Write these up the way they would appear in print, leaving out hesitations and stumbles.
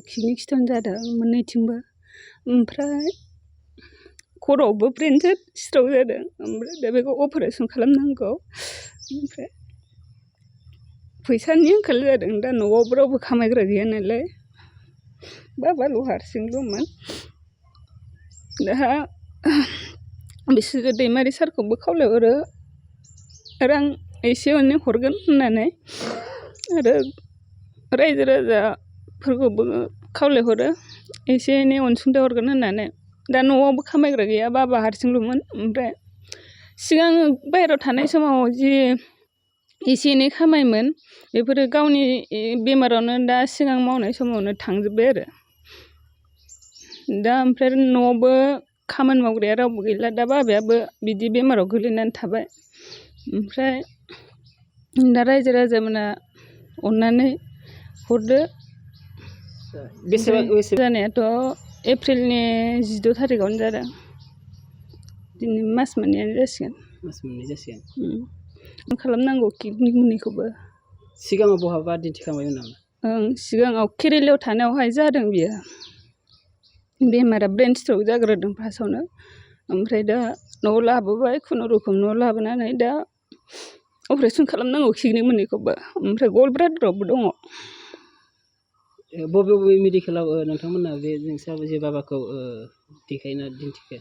Kidney stone जादों मोननैथिंबो। ओमफ्राय खर'आवबो brain struck जादों। ओमफ्राय दा बेखौ अपारेसन खालामनांगौ। ओमफ्राय फैसानि आंखाल जादों। दा न'आवबो रावबो खामायग्रा गैया नालाय बाबाल' हारसिंल'मोन। दा बिसोरो दैमारि सारखौबो खावलायहरो रां एसे एनै हरगोन होननानै, आरो रायजो राजाफोरखौबो खावलायहरो एसे एनै अनसुंथाइ हरगोन होननानै। दा न'आवबो खामायग्रा गैया, बाबा हारसिंल'मोन। ओमफ्राय सिगां बाहेरायाव थानाय समाव जि एसे एनै खामायोमोन बेफोरो गावनि बेमारावनो दा सिगां मावनाय समावनो थांजोब्बाय आरो। दा ओमफ्राय न'आवबो खामानि मावग्राया रावबो गैला। दा बाबायाबो बिदि बेमाराव गोलैनानै थाबाय। ओमफ्राय दा रायजो राजामोना अननानै हरदो। जानायाथ' एप्रिलनि 14 थारिखआवनो जादों। दिनै मास मोननैयानो जासिगोन। खालामनांगौ किडनि मोननैखौबो। सिगाङाव बहाबा दिन्थिखांबायमोन नामा? सिगाङाव केरेलायाव थानायावहाय जादों बियो। बेमारा ब्रेन स्ट्रक जाग्रोदों फार्स्टआवनो। ओमफ्राय दा न'आव लाबोबाय, खुनुरुखुम न'आव लाबोनानै दा अपारेसन खालामनांगौ किडनि मोननैखौबो। ओमफ्राय गल्ड ब्लाडारावबो दङ। बबे बबे मेडिकेलाव नोंथांमोना बे नोंस्रा जे बाबाखौ देखायना दिन्थिखो?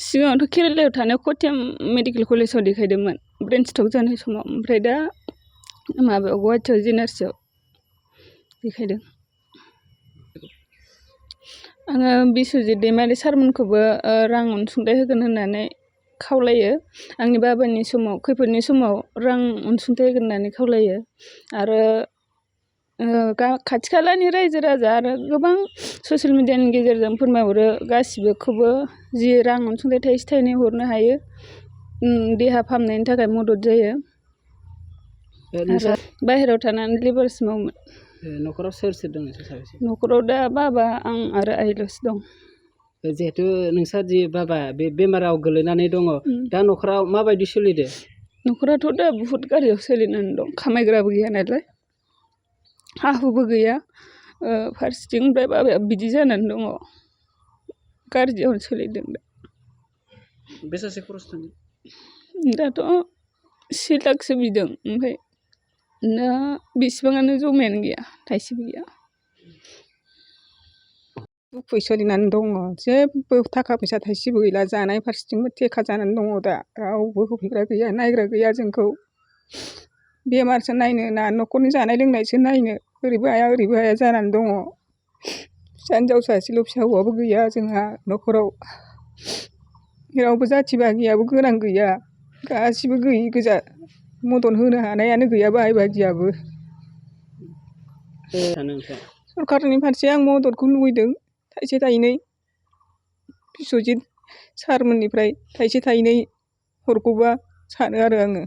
सिगाङावथ' केरेलायाव थानायाव क'ट्याम मेडिकेल कलेजाव देखायदोंमोन ब्रेन स्ट्रक जानाय समाव। ओमफ्राय दा माबायाव गुवाहाटियाव जिएनआरसिआव देखायदों। आङो बिस्वजित दैमारि सारमोनखौबो रां अनसुंथाइ होगोन होननानै खावलायो। आंनि बाबानि समाव खैफोदनि समाव रां अनसुंथाइ होगोन होननानै खावलायो। आरो खाथि खालानि रायजो राजा आरो गोबां ससियेल मिडियानि गेजेरजों फोरमायहरो गासिबोखौबो जि रां अनसुंथाइ थाइसे थाइनै हरनो हायो देहा फाहामनायनि थाखाय मदद जायो। आरो बाहेरायाव थानानै लेबार्स मावोमोन। न'खराव सोर सोर दं नोंसोर साबेसे? न'खराव दा बाबा, आं आरो आइल'सो दं। जिहेथु नोंस्रा जि बाबा बे बेमाराव गोलैनानै दङ, दा न'खराव माबायदि सोलिदो? न'खराथ' दा बुहुत गाज्रियाव सोलिनानै दं। खामायग्राबो गैया नालाय, हा हुबो गैया। फारसेथिं ओमफ्राय बाबाया बिदि जानानै दङ। गाज्रियावनो सोलिदों दा। बेसेसो खरस थांदों? दाथ' 1 लाखसो बिदों। ओमफ्राय दा बेसेबाङानो जमायानो गैया, थाइसेबो गैया। दुखुयै सोलिनानै दङ। जेबो थाखा फैसा थाइसेबो गैला। जानाय फारसेथिंबो थेखा जानानै दङ दा। रावबो होफैग्रा गैया, नायग्रा गैया जोंखौ। बेमारसो नायनो ना न'खरनि जानाय लोंनायसो नायनो ओरैबो हाया जानानै दङ। फिसा हिनजाव सासेल', फिसा हौवाबो गैया जोंहा न'खराव। रावबो जाथि बाहागियाबो गोनां गैया। गासिबो गैयि गोजा। मदद होनो हानायानो गैया बाहाय बाहागियाबो। सरकारनि फारसे आं मददखौ लुबैदों। थाइसे थाइनै बिस्वजित सारमोननिफ्राय थाइसे थाइनै हरगौबा सानो आरो आङो।